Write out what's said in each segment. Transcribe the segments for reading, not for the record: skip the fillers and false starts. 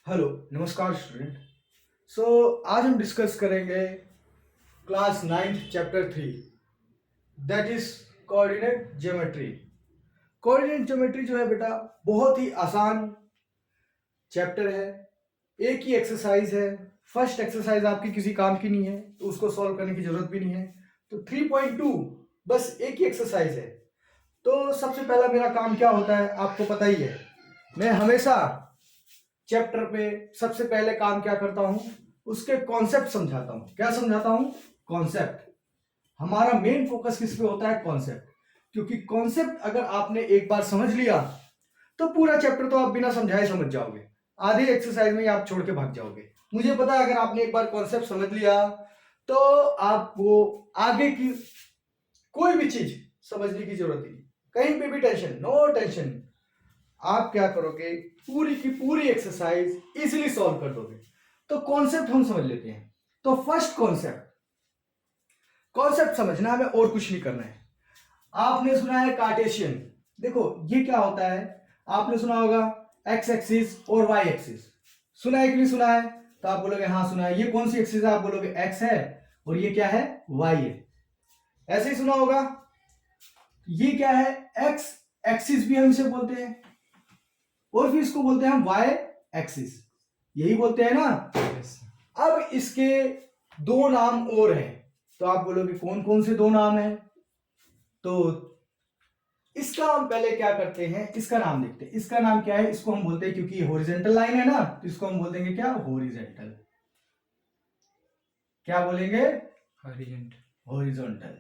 Hello नमस्कार student. सो आज हम डिस्कस करेंगे class 9 chapter 3 that is coordinate geometry. Coordinate geometry जो है बेटा बहुत ही आसान चैप्टर है। एक ही एक्सरसाइज है। फर्स्ट एक्सरसाइज आपकी किसी काम की नहीं है तो उसको सॉल्व करने की जरूरत भी नहीं है। तो 3.2 बस एक ही एक्सरसाइज है। तो सबसे पहला मेरा काम क्या होता है आपको पता ही है। मैं हमेशा चैप्टर पे सबसे पहले काम क्या करता हूं, उसके कॉन्सेप्ट समझाता हूं। क्या समझाता हूं? कॉन्सेप्ट। हमारा मेन फोकस किस पे होता है? कॉन्सेप्ट। क्योंकि कॉन्सेप्ट अगर आपने एक बार समझ लिया तो पूरा चैप्टर तो आप बिना समझाए समझ जाओगे। आधे एक्सरसाइज में ही आप छोड़ के भाग जाओगे। मुझे पता है अगर आपने एक बार कॉन्सेप्ट समझ लिया तो आपको आगे की कोई भी चीज समझने की जरूरत नहीं, कहीं पे भी टेंशन, नो टेंशन। आप क्या करोगे, पूरी की पूरी एक्सरसाइज इजीली सॉल्व कर दोगे। तो कॉन्सेप्ट हम समझ लेते हैं। तो फर्स्ट कॉन्सेप्ट, कॉन्सेप्ट समझना है, हमें और कुछ नहीं करना है। आपने सुना है कार्टेशियन। देखो ये क्या होता है, आपने सुना होगा एक्स एक्सिस और वाई एक्सिस। सुना है कि नहीं सुना है? तो आप बोलोगे हाँ सुना है। ये कौन सी एक्सिस है? आप बोलोगे एक्स है और ये क्या है? वाई है। ऐसे ही सुना होगा। ये क्या है? एक्स एक्सिस भी हम इसे बोलते हैं और फिर इसको बोलते हैं हम वाई एक्सिस, यही बोलते हैं ना। yes. अब इसके दो नाम और हैं। तो आप बोलोगे कौन कौन से दो नाम हैं? तो इसका हम पहले क्या करते हैं, इसका नाम देखते हैं। इसका नाम क्या है? इसको हम बोलते हैं, क्योंकि ये हॉरिजॉन्टल लाइन है ना, तो इसको हम बोल देंगे क्या? हॉरिजॉन्टल। क्या बोलेंगे? हॉरिजॉन्टल। Horizontal,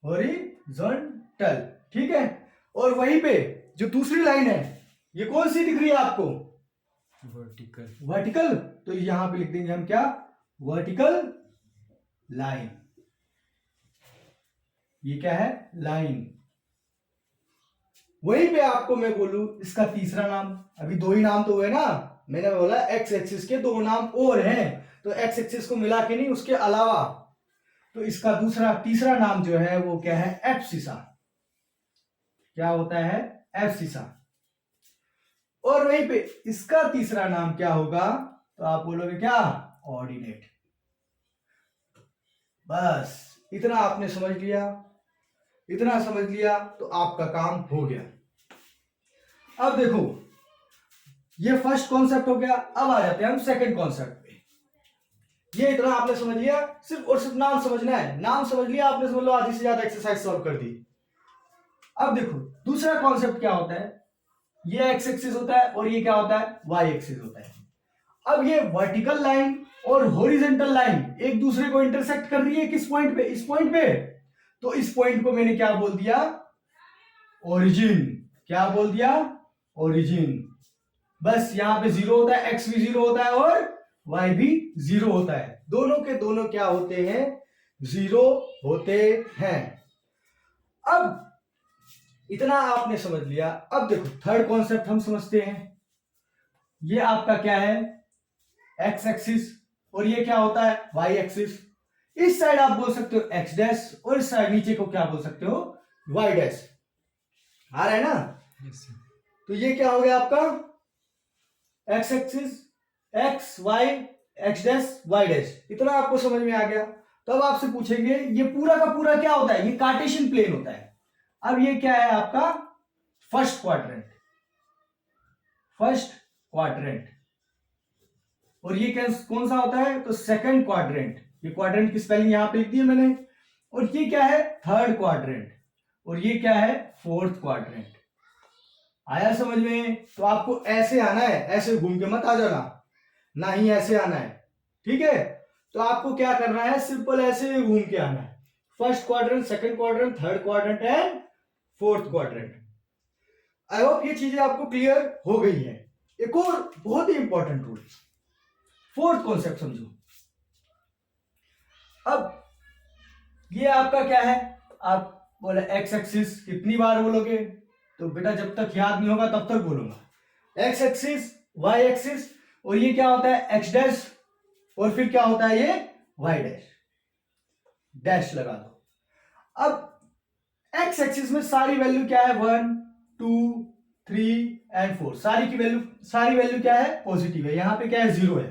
horizontal. ठीक है। और वहीं पे जो दूसरी लाइन है ये कौन सी दिख रही है आपको? वर्टिकल। वर्टिकल, तो यहां पे लिख देंगे हम क्या? Vertical line. ये क्या है? लाइन। वहीं पे आपको मैं बोलूं इसका तीसरा नाम, अभी दो ही नाम तो हुए ना, मैंने बोला एक्स एक्सिस के दो नाम और हैं, तो एक्स एक्सिस को मिला के नहीं, उसके अलावा। तो इसका दूसरा तीसरा नाम जो है वो क्या है? एब्सिसा। क्या होता है? एब्सिसा। और वहीं पे इसका तीसरा नाम क्या होगा? तो आप बोलोगे क्या? ऑर्डिनेट। बस इतना आपने समझ लिया। इतना समझ लिया तो आपका काम हो गया। अब देखो ये फर्स्ट कॉन्सेप्ट हो गया। अब आ जाते हैं हम सेकंड कॉन्सेप्ट पे। ये इतना आपने समझ लिया, सिर्फ और सिर्फ नाम समझना है। नाम समझ लिया आपने, समझ लो आधी से ज्यादा एक्सरसाइज सॉल्व कर दी। अब देखो दूसरा कॉन्सेप्ट क्या होता है। ये एक्स एक्सिस होता है और ये क्या होता है? वाई एक्सिस होता है। अब ये वर्टिकल लाइन और हॉरिजॉन्टल लाइन एक दूसरे को इंटरसेक्ट कर रही है किस पॉइंट पे? इस पॉइंट पे। तो इस पॉइंट को मैंने क्या बोल दिया? ओरिजिन। क्या बोल दिया? ओरिजिन। बस यहां पे जीरो होता है, एक्स भी जीरो होता है और वाई भी जीरो होता है। दोनों के दोनों क्या होते हैं? जीरो होते हैं। अब इतना आपने समझ लिया। अब देखो थर्ड कॉन्सेप्ट हम समझते हैं। ये आपका क्या है? एक्स एक्सिस और ये क्या होता है? Y axis. इस साइड आप बोल सकते हो एक्स डैश और इस साइड नीचे को क्या बोल सकते हो? Y dash. आ रहा है ना? yes, तो ये क्या हो गया आपका? X axis, X Y, X dash, Y dash. इतना आपको समझ में आ गया। तो अब आपसे पूछेंगे ये पूरा का पूरा क्या होता है? ये कार्टेशियन प्लेन होता है। अब ये क्या है आपका? First quadrant. First quadrant. और ये कौन सा होता है? तो सेकंड क्वाड्रेंट। ये क्वाड्रेंट की स्पेलिंग यहां पे लिख दी है मैंने। और ये क्या है? Third quadrant. और ये क्या है? Fourth quadrant. आया समझ में? तो आपको ऐसे आना है, ऐसे घूम के मत आ जाना, ना ही ऐसे आना है। ठीक है। तो आपको क्या करना है? सिंपल ऐसे घूम के आना है। First quadrant, second quadrant, third quadrant and fourth quadrant. I hope ये चीजें आपको क्लियर हो गई है। एक और बहुत ही इंपॉर्टेंट रूल, फोर्थ कॉन्सेप्ट समझो। अब ये आपका क्या है? आप बोले एक्स एक्सिस कितनी बार बोलोगे? तो बेटा जब तक याद नहीं होगा तब तक बोलूंगा। एक्स एक्सिस, वाई एक्सिस, और ये क्या होता है? एक्स डैश, और फिर क्या होता है? ये वाई डैश। डैश लगा दो। अब एक्स एक्सिस में सारी वैल्यू क्या है? 1 2 3 एंड 4, सारी वैल्यू क्या है, पॉजिटिव है। यहाँ पे क्या है, 0 है।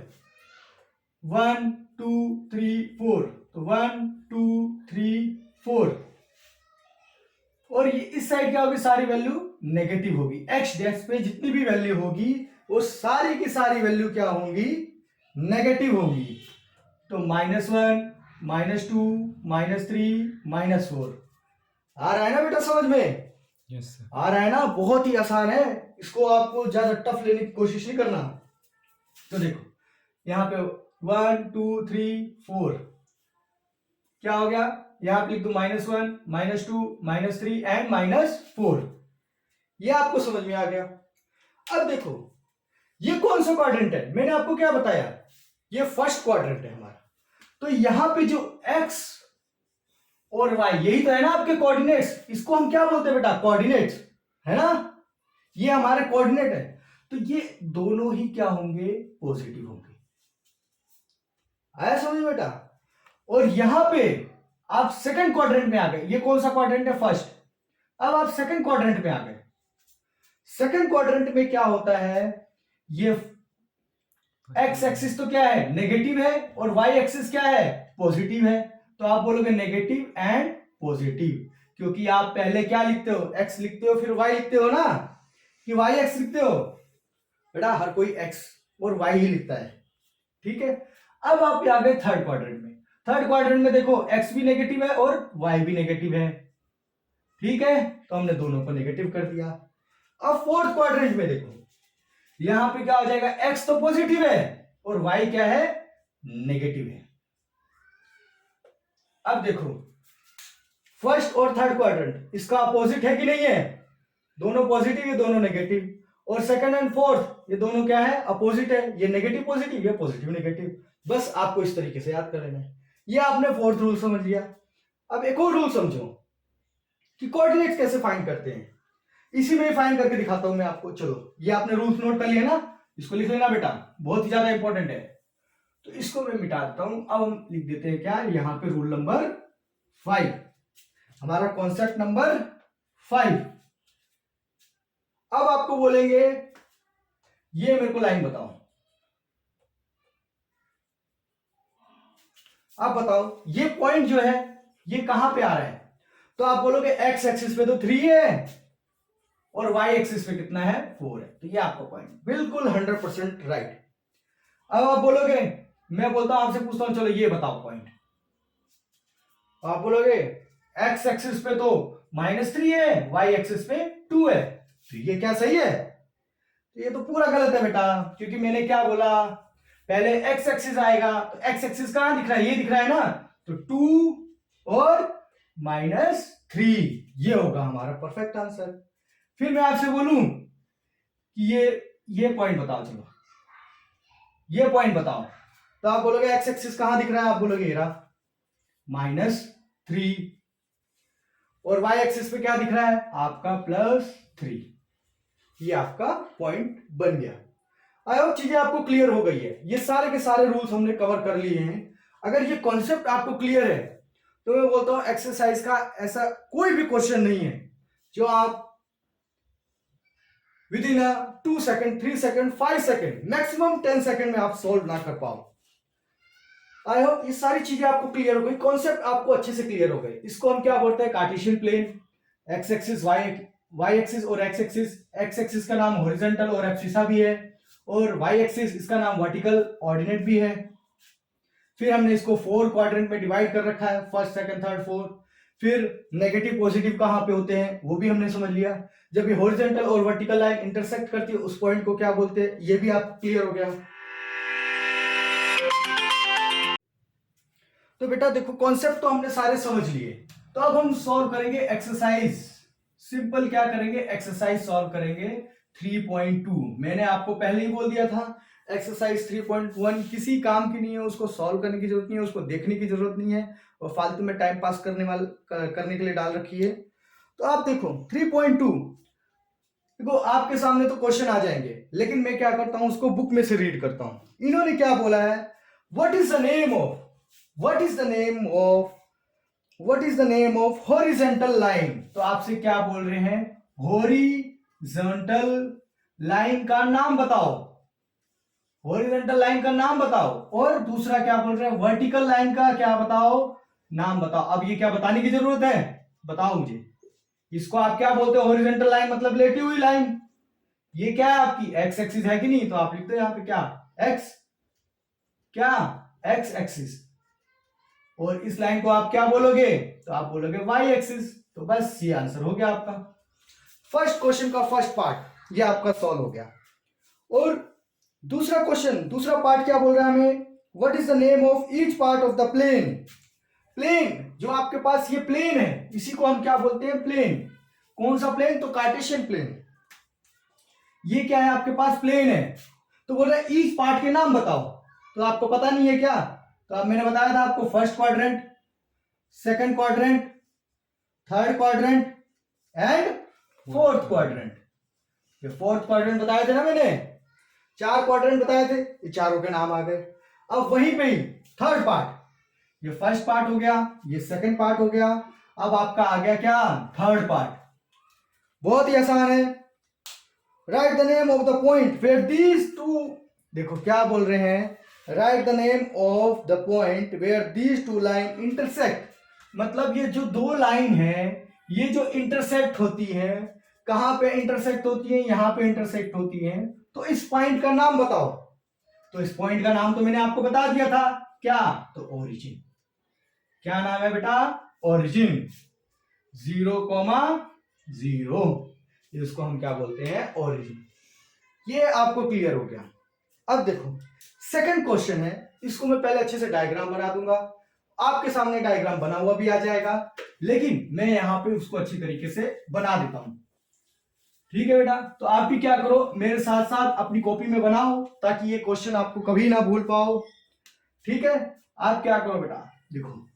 1 2 3 4, तो 1 2 3 4, और ये इस साइड क्या होगी, सारी वैल्यू नेगेटिव होगी। एक्स डेस्क पे जितनी भी वैल्यू होगी वो सारी की सारी वैल्यू क्या होंगी, नेगेटिव होगी। तो -1 -2 -3 -4 आ रहा है ना बेटा समझ में? Yes sir. आ रहा है ना, बहुत ही आसान है, इसको आपको ज्यादा टफ लेने की कोशिश नहीं करना। तो देखो यहाँ पे 1 2 3 4 क्या हो गया, यहाँ पे लिख दो -1 -2 -3 एंड -4, ये आपको समझ में आ गया। अब देखो ये कौन सा क्वाड्रेंट है, मैंने आपको क्या बताया, ये फर्स्ट क्वाड्रेंट है हमारा। तो यहां पे जो x और y यही तो है ना आपके कोऑर्डिनेट्स, इसको हम क्या बोलते हैं बेटा, कोऑर्डिनेट्स, है ना, ये हमारे कोऑर्डिनेट है। तो ये दोनों ही क्या होंगे, पॉजिटिव होंगे। आया समझ बेटा? और यहां पे आप सेकंड क्वाड्रेंट में आ गए, ये कौन सा क्वाड्रेंट है, फर्स्ट। अब आप सेकंड क्वाड्रेंट में आ गए। सेकंड क्वाड्रेंट में क्या होता है, ये एक्स एक्सिस तो क्या है, नेगेटिव है, और वाई एक्सिस क्या है, पॉजिटिव है। तो आप बोलोगे नेगेटिव एंड पॉजिटिव, क्योंकि आप पहले क्या लिखते हो, एक्स लिखते हो फिर वाई लिखते हो ना, कि वाई एक्स लिखते हो बेटा, हर कोई एक्स और वाई ही लिखता है, ठीक है। अब आप आ गए थर्ड क्वाड्रेंट में। थर्ड क्वाड्रेंट में देखो एक्स भी नेगेटिव है और वाई भी नेगेटिव है, ठीक है, तो हमने दोनों को नेगेटिव कर दिया। अब फोर्थ क्वाड्रेंट में देखो, यहां पे क्या हो जाएगा, x तो पॉजिटिव है और y क्या है, नेगेटिव है। अब देखो फर्स्ट और थर्ड क्वाड्रेंट इसका अपोजिट है कि नहीं है, दोनों पॉजिटिव, ये दोनों नेगेटिव। और सेकंड एंड फोर्थ ये दोनों क्या है, अपोजिट है, ये नेगेटिव पॉजिटिव, ये पॉजिटिव नेगेटिव। बस आपको इस तरीके से याद कर लेना है। ये आपने फोर्थ रूल समझ लिया। अब एक और रूल समझो कि कोऑर्डिनेट्स कैसे फाइंड करते हैं, इसी में फाइंड करके दिखाता हूं मैं आपको। चलो ये आपने रूल्स नोट कर लिया ना, इसको लिख लेना बेटा, बहुत ही ज्यादा इंपॉर्टेंट है। तो इसको मैं मिटा देता हूं। अब हम लिख देते हैं क्या, यहां पे रूल नंबर 5, हमारा कॉन्सेप्ट नंबर 5। अब आपको बोलेंगे ये मेरे को लाइन बताओ, आप बताओ ये पॉइंट जो है ये कहां पे आ रहा है। तो आप बोलोगे एक्स एक्सिस पे तो 3 है और y एक्सिस पे कितना है, 4 है, तो ये आपका पॉइंट बिल्कुल 100% राइट। अब आप बोलोगे, मैं बोलता हूं आपसे पूछता हूं, चलो ये बताओ पॉइंट। आप बोलोगे x एक्सिस पे तो -3 है, y एक्सिस पे 2 है, तो ये क्या सही है, तो ये तो पूरा गलत है बेटा, क्योंकि मैंने क्या बोला, पहले x एक्सिस आएगा, तो x एक्सिस कहां दिख रहा है, ये दिख रहा है ना, तो 2 और -3, ये होगा हमारा परफेक्ट आंसर। फिर मैं आपसे बोलूं कि ये पॉइंट बताओ, चलो ये पॉइंट बताओ, तो आप बोलोगे एक्स एक्सिस कहां दिख रहा है, आप बोलोगे ये रहा -3, और वाई एक्सिस पे क्या दिख रहा है आपका +3, ये आपका पॉइंट बन गया। आई होप चीजें आपको क्लियर हो गई है, ये सारे के सारे रूल्स हमने कवर कर लिए हैं। अगर ये कॉन्सेप्ट आपको क्लियर है तो मैं बोलता हूं एक्सरसाइज का ऐसा कोई भी क्वेश्चन नहीं है जो आप with in 2 second, 3 second, 5 second, maximum 10 second में आप सोल्व ना कर पाओ। आई होप ये सारी चीजें आपको क्लियर हो गई, कॉन्सेप्ट आपको अच्छे से क्लियर हो गए। इसको हम क्या बोलते हैं, Cartesian plane, X axis Y axis और एक्स एक्सिस का नाम हॉरिजॉन्टल और एब्सिसा भी है, और वाई एक्सिस इसका नाम वर्टिकल ऑर्डिनेट भी है। फिर हमने इसको 4 क्वाड्रेंट में डिवाइड कर रखा है, फर्स्ट सेकंड थर्ड फोर्थ। फिर नेगेटिव पॉजिटिव कहां पे होते हैं वो भी हमने समझ लिया। जब ये हॉरिजॉन्टल और वर्टिकल लाइन इंटरसेक्ट करती है उस पॉइंट को क्या बोलते हैं, ये भी आपको क्लियर हो गया। तो बेटा देखो कॉन्सेप्ट तो हमने सारे समझ लिए, तो अब हम सॉल्व करेंगे एक्सरसाइज। सिंपल क्या करेंगे, एक्सरसाइज सॉल्व करेंगे 3.2। मैंने आपको पहले ही बोल दिया था एक्सरसाइज 3.1 किसी काम की नहीं है, उसको सॉल्व करने की जरूरत नहीं है, उसको देखने की जरूरत नहीं है, और फालतू में टाइम पास करने के लिए डाल रखी है। तो आप देखो 3.2, देखो आपके सामने तो क्वेश्चन आ जाएंगे, लेकिन मैं क्या करता हूं उसको बुक में से रीड करता हूं। इन्होंने क्या बोला है, what is the name of horizontal line. तो आपसे क्या बोल रहे हैं, हॉरिजॉन्टल लाइन का नाम बताओ, हॉरिजॉन्टल लाइन का नाम बताओ, और दूसरा क्या बोल रहे हैं, वर्टिकल लाइन का क्या बताओ, नाम बताओ। अब ये क्या बताने की जरूरत है, बताओ मुझे। इसको आप क्या बोलते हो, हॉरिजॉन्टल लाइन मतलब लेटी हुई लाइन। ये क्या है आपकी एक्स एक्सिस है कि नहीं, तो आप लिखते हो यहाँ पे क्या, एक्स, क्या एक्स एक्सिस। और इस लाइन को आप क्या बोलोगे, तो आप बोलोगे वाई एक्सिस। तो बस ये आंसर हो गया आपका। फर्स्ट क्वेश्चन का फर्स्ट पार्ट ये आपका सॉल्व हो गया। और दूसरा क्वेश्चन, दूसरा पार्ट क्या बोल रहा है हमें, what is the name of each part of the plane. Plane जो आपके पास ये प्लेन है, इसी को हम क्या बोलते हैं, प्लेन। कौन सा प्लेन, तो कार्टेशियन प्लेन। ये क्या है आपके पास, प्लेन है। तो बोल रहा है ईच पार्ट के नाम बताओ। तो आपको पता नहीं है क्या, तो अब मैंने बताया था आपको, first quadrant, second quadrant, third quadrant and fourth quadrant. ये फोर्थ क्वाड्रेंट बताए थे ना मैंने, 4 क्वाड्रेंट बताए थे, ये चारों के नाम आ गए। अब वहीं पे ही थर्ड पार्ट, ये फर्स्ट पार्ट हो गया, ये सेकंड पार्ट हो गया, अब आपका आ गया क्या, थर्ड पार्ट। बहुत ही आसान है। Write the name of the point where these two, देखो क्या बोल रहे हैं, write the name of the point where these two line intersect. मतलब ये जो दो लाइन है, ये जो इंटरसेक्ट होती है, कहां पे इंटरसेक्ट होती है, यहां पे इंटरसेक्ट होती है, तो इस पॉइंट का नाम बताओ। तो इस पॉइंट का नाम तो मैंने आपको बता दिया था, क्या, तो ओरिजिन। क्या नाम है बेटा, ओरिजिन। 0,0, इसको हम क्या बोलते हैं, ओरिजिन। ये आपको क्लियर हो गया। अब देखो सेकंड क्वेश्चन है, इसको मैं पहले अच्छे से डायग्राम बना दूंगा, आपके सामने डायग्राम बना हुआ भी आ जाएगा, लेकिन मैं यहां पे उसको अच्छी तरीके से बना देता हूं। ठीक है बेटा, तो आप भी क्या करो, मेरे साथ साथ अपनी कॉपी में बनाओ, ताकि ये क्वेश्चन आपको कभी ना भूल पाओ। ठीक है, आप क्या करो बेटा, देखो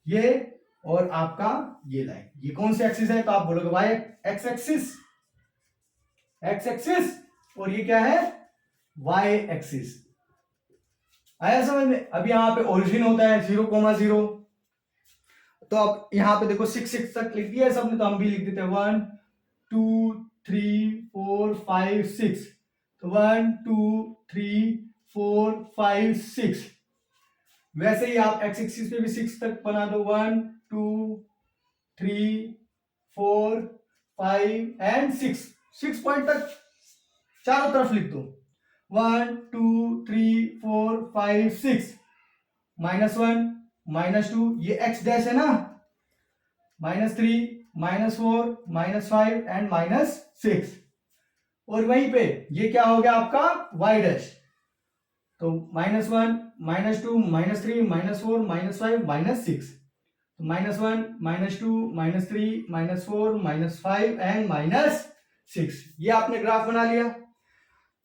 ये और आपका ये लाइन, ये कौन सी एक्सिस है, तो आप बोलोगे Y X axis, X axis, और ये क्या है, वाई एक्सिस। आया समझ में। अब यहाँ पे ओरिजिन होता है 0,0, तो अब यहाँ पे देखो 6 तक लिख दिया है सबने, तो हम भी लिख देते हैं 1 2 3 4 5 6। तो 1 2 3 4 5 6। वैसे ही आप एक्स एक्सिस पे भी 6 तक बना दो, 1 2 3 4 5 एंड 6। 6 पॉइंट तक चारों तरफ लिख दो, 1 2 3 4 5 6। -1 -2, ये एक्स डैश है ना, -3 -4 -5 एंड -6। और वहीं पे ये क्या हो गया आपका, वाई डैश। तो -1 -2 -3 -4 -5 -6। तो -1 -2 -3 -4 -5 एंड -6। ये आपने ग्राफ बना लिया।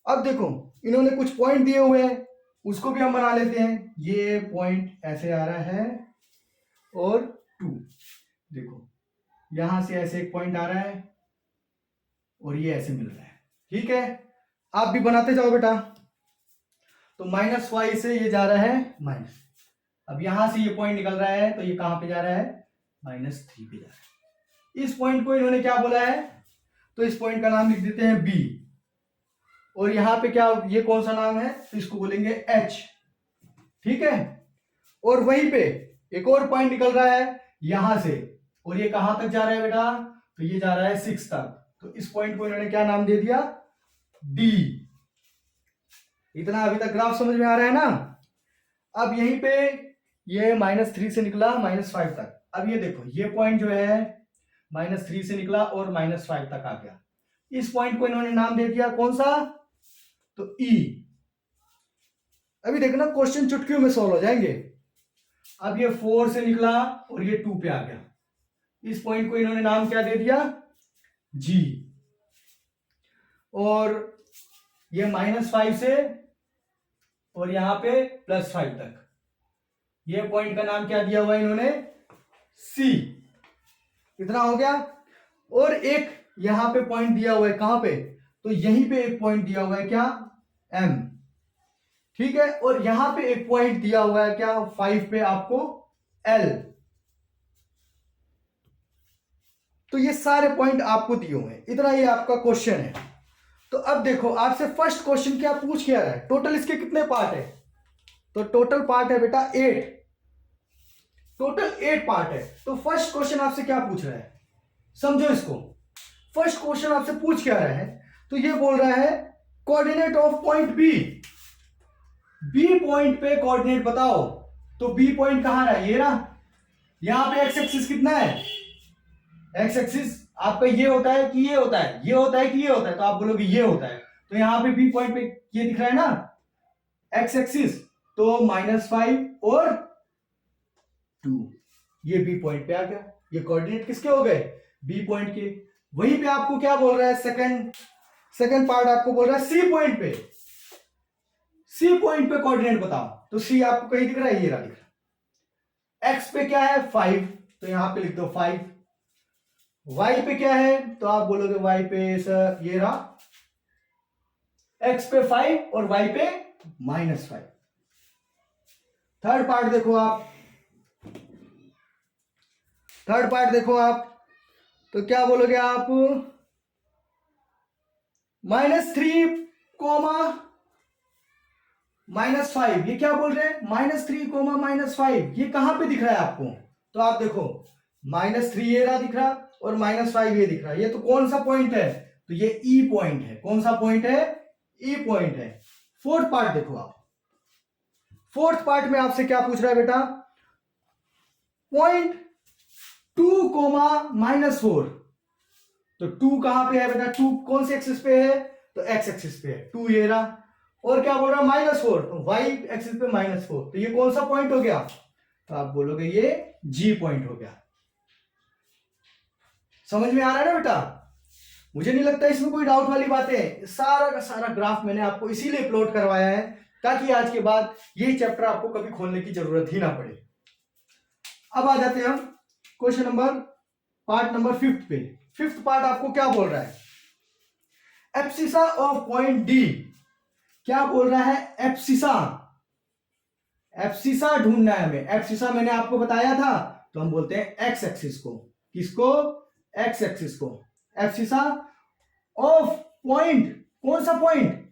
अब देखो इन्होंने कुछ पॉइंट दिए हुए हैं, उसको भी हम बना लेते हैं। ये पॉइंट ऐसे आ रहा है और 2, देखो यहां से ऐसे एक पॉइंट आ रहा है और ये ऐसे मिल रहा है। ठीक है, आप भी बनाते जाओ बेटा। तो -5 से ये जा रहा है माइनस, अब यहां से ये पॉइंट निकल रहा है, तो ये कहां पे जा रहा है, -3 पे जा रहा है। इस पॉइंट को इन्होंने क्या बोला है, तो इस पॉइंट का नाम लिख देते हैं बी। और यहां पे क्या, ये कौन सा नाम है, तो इसको बोलेंगे एच। ठीक है, और वहीं पे एक और पॉइंट निकल रहा है यहां से, और ये कहां तक जा रहा है बेटा, तो ये जा रहा है 6 तक। तो इस पॉइंट को इन्होंने क्या नाम दे दिया, डी। इतना अभी तक ग्राफ समझ में आ रहा है ना। अब यहीं पे ये -3 से निकला -5 तक। अब ये देखो ये पॉइंट जो है -3 से निकला और -5 तक आ गया। इस पॉइंट को इन्होंने नाम दे दिया कौन सा, तो ई। अभी देखना क्वेश्चन चुटकियों में सॉल्व हो जाएंगे। अब ये 4 से निकला और ये 2 पे आ गया। इस पॉइंट को इन्होंने नाम क्या दे दिया, जी। और ये -5 से और यहां पे +5 तक, ये पॉइंट का नाम क्या दिया हुआ है इन्होंने, सी। इतना हो गया। और एक यहां पे पॉइंट दिया हुआ है, कहां पे, तो यहीं पे एक पॉइंट दिया हुआ है क्या, एम। ठीक है, और यहां पे एक पॉइंट दिया हुआ है क्या, 5 पे आपको एल। तो ये सारे पॉइंट आपको दिए हुए हैं। इतना ही आपका क्वेश्चन है। तो अब देखो आपसे फर्स्ट क्वेश्चन क्या पूछ क्या रहा है, टोटल इसके कितने पार्ट है, तो टोटल पार्ट है बेटा 8, टोटल 8 पार्ट है। तो फर्स्ट क्वेश्चन आपसे क्या पूछ रहा है, समझो इसको। फर्स्ट क्वेश्चन आपसे पूछ क्या रहा है, तो ये बोल रहा है coordinate of point B, B point पे कोऑर्डिनेट बताओ। तो बी पॉइंट कहां रहा है, ये रहा। यहां पे एक्स एक्सिस कितना है, एक्स एक्सिस आपका ये होता है कि ये होता है, ये होता है कि ये होता है, तो आप बोलोगे ये होता है। तो यहां पे बी पॉइंट पे ये दिख रहा है ना एक्स एक्सिस, तो -5 और 2, ये बी पॉइंट पे आ गया। ये कोऑर्डिनेट किसके हो गए, बी पॉइंट के। वहीं पे आपको क्या बोल रहा है, सेकंड पार्ट आपको बोल रहा है सी पॉइंट पे, सी पॉइंट पे कोऑर्डिनेट बताओ। तो सी आपको कहीं दिख रहा है, ये रहा दिख रहा है। एक्स पे क्या है 5, तो यहां पे लिख दो 5। वाई पे क्या है, तो आप बोलोगे वाई पे सर ये रहा, एक्स पे 5 और वाई पे -5। थर्ड पार्ट देखो आप, थर्ड पार्ट देखो आप, तो क्या बोलोगे आप, -3 कोमा -5, ये क्या बोल रहे हैं, -3 कोमा -5, ये कहां पे दिख रहा है आपको, तो आप देखो -3 ये रहा दिख रहा और -5 ये दिख रहा है। ये तो कौन सा पॉइंट है, तो ये ई पॉइंट है। कौन सा पॉइंट है, ई पॉइंट है। फोर्थ पार्ट देखो आप, फोर्थ पार्ट में आपसे क्या पूछ रहा है बेटा, पॉइंट 2 कोमा -4, तो 2 कहां पे है बेटा, 2 कौन से एक्सिस पे है, तो एक्स एक्सिस पे है, 2 ये रहा। और क्या बोल रहा है -4, तो वाई एक्सिस पे -4, तो ये कौन सा पॉइंट हो गया, तो आप बोलोगे ये जी पॉइंट हो गया। समझ में आ रहा है ना बेटा, मुझे नहीं लगता इसमें कोई डाउट वाली बात है। सारा का सारा ग्राफ मैंने आपको इसीलिए प्लॉट करवाया है ताकि आज के बाद ये चैप्टर आपको कभी खोलने की जरूरत ही ना पड़े। अब आ जाते हैं हम क्वेश्चन नंबर पार्ट नंबर 5 पे। 5th पार्ट आपको क्या बोल रहा है, एब्सिसा ऑफ पॉइंट डी, क्या बोल रहा है, एब्सिसा, एब्सिसा ढूंढना है हमें। एब्सिसा मैंने आपको बताया था, तो हम बोलते हैं एक्स एक्सिस को, किसको, एक्स एक्सिस को। एब्सिसा ऑफ पॉइंट, कौन सा पॉइंट,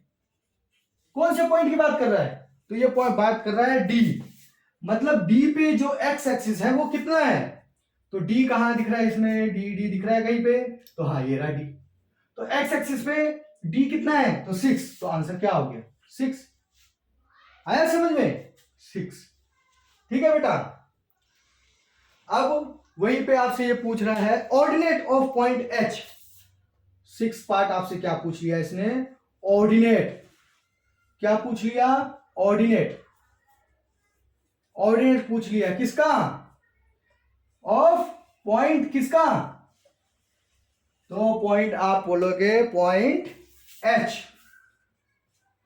कौन से पॉइंट की बात कर रहा है, तो ये पॉइंट बात कर रहा है डी, मतलब डी पे जो एक्स एक्सिस है वो कितना है, तो डी कहां दिख रहा है इसमें, डी दिख रहा है कहीं पे, तो हाँ ये रहा डी। तो एक्स एक्सिस पे डी कितना है, तो 6, तो आंसर क्या हो गया 6। आया समझ में, 6। ठीक है बेटा। अब वहीं पे आपसे ये पूछ रहा है ordinate of point H. 6th part आपसे क्या पूछ लिया इसने, ऑर्डिनेट, क्या पूछ लिया, ऑर्डिनेट, ऑर्डिनेट पूछ लिया किसका, ऑफ पॉइंट किसका, तो पॉइंट आप बोलोगे पॉइंट एच।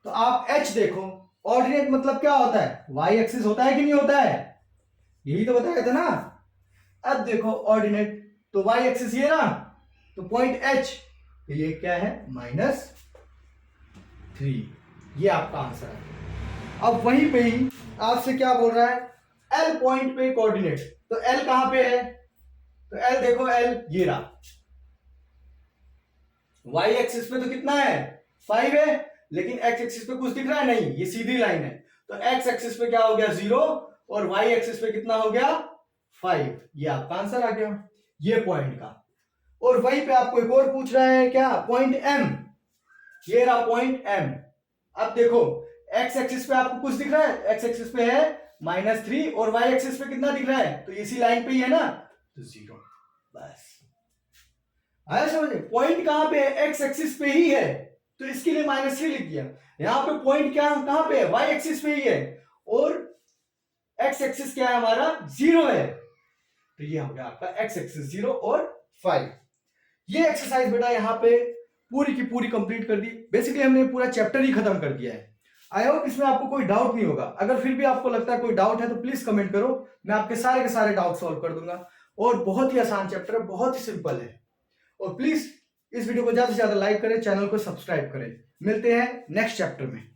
तो आप एच देखो, ऑर्डिनेट मतलब क्या होता है, वाई एक्सिस होता है कि नहीं होता है, यही तो बताया था ना। अब देखो ऑर्डिनेट, तो वाई एक्सिस ये ना, तो पॉइंट एच, तो ये क्या है -3, ये आपका आंसर है। अब वहीं पे ही आपसे क्या बोल रहा है, एल पॉइंट पे कोऑर्डिनेट, तो एल कहां पे है, तो एल देखो, एल ये रहा, वाई एक्सिस पे तो कितना है 5 है, लेकिन एक्स एक्सिस पे कुछ दिख रहा है नहीं, ये सीधी लाइन है। तो एक्स एक्सिस पे क्या हो गया 0 और वाई एक्सिस पे कितना हो गया 5, ये आपका आंसर आ गया ये पॉइंट का। और वहीं पे आपको एक और पूछ रहा है क्या, पॉइंट एम, ये रहा पॉइंट एम। अब देखो एक्स एक्सिस पे आपको कुछ दिख रहा है, एक्स एक्सिस पे है -3 और वाई एक्सिस पे कितना दिख रहा है, तो इसी लाइन पे ही है ना, तो 0, बस। आया समझ, पॉइंट कहां पे है, एक्स एक्सिस पे ही है, तो इसके लिए -3 लिख दिया। यहां पे पॉइंट क्या कहां पे है, वाई एक्सिस पे ही है, और एक्स एक्सिस क्या है हमारा 0 है, तो ये हो गया आपका एक्स एक्सिस 0 और 5। ये एक्सरसाइज बेटा यहाँ पे पूरी की पूरी कंप्लीट कर दी। बेसिकली हमने पूरा चैप्टर ही खत्म कर दिया है। आई होप इसमें आपको कोई डाउट नहीं होगा। अगर फिर भी आपको लगता है कोई डाउट है तो प्लीज कमेंट करो, मैं आपके सारे के सारे डाउट सॉल्व कर दूंगा। और बहुत ही आसान चैप्टर है, बहुत ही सिंपल है। और प्लीज इस वीडियो को ज्यादा से ज्यादा लाइक करें, चैनल को सब्सक्राइब करें। मिलते हैं नेक्स्ट चैप्टर में।